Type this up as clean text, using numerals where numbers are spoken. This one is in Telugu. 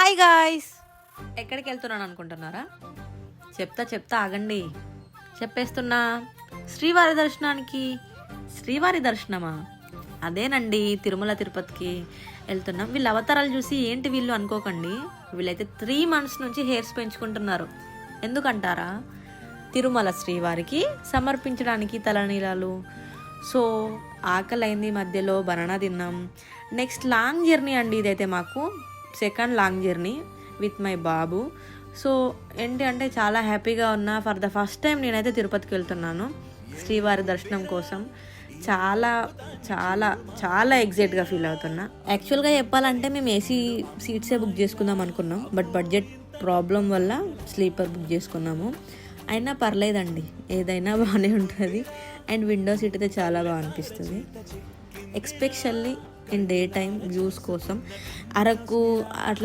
హాయ్ గాయ్స్, ఎక్కడికి వెళ్తున్నాను అనుకుంటున్నారా? చెప్తా ఆగండి, చెప్పేస్తున్నా. శ్రీవారి దర్శనానికి. శ్రీవారి దర్శనమా? అదేనండి, తిరుమల తిరుపతికి వెళ్తున్నాం. వీళ్ళ అవతారాలు చూసి ఏంటి వీళ్ళు అనుకోకండి. వీళ్ళైతే 3 months నుంచి హెయిర్స్ పెంచుకుంటున్నారు. ఎందుకంటారా? తిరుమల శ్రీవారికి సమర్పించడానికి తలనీలాలు. సో ఆకలైంది, మధ్యలో బనానా తిన్నాం. నెక్స్ట్ లాంగ్ జర్నీ అండి ఇదైతే, మాకు second long journey with my Babu. So ఏంటి అంటే చాలా హ్యాపీగా ఉన్నా. ఫర్ ద ఫస్ట్ టైం నేనైతే తిరుపతికి వెళ్తున్నాను శ్రీవారి దర్శనం కోసం. చాలా చాలా చాలా ఎగ్జైట్గా ఫీల్ అవుతున్నా. యాక్చువల్గా చెప్పాలంటే మేము ఏసీ సీట్సే బుక్ చేసుకుందాం అనుకున్నాం, బట్ బడ్జెట్ ప్రాబ్లం వల్ల స్లీపర్ బుక్ చేసుకున్నాము. అయినా పర్లేదండి, ఏదైనా బాగానే ఉంటుంది. అండ్ విండో సీట్ అయితే చాలా బాగా అనిపిస్తుంది, especially in day time views కోసం. అరకు అట్లా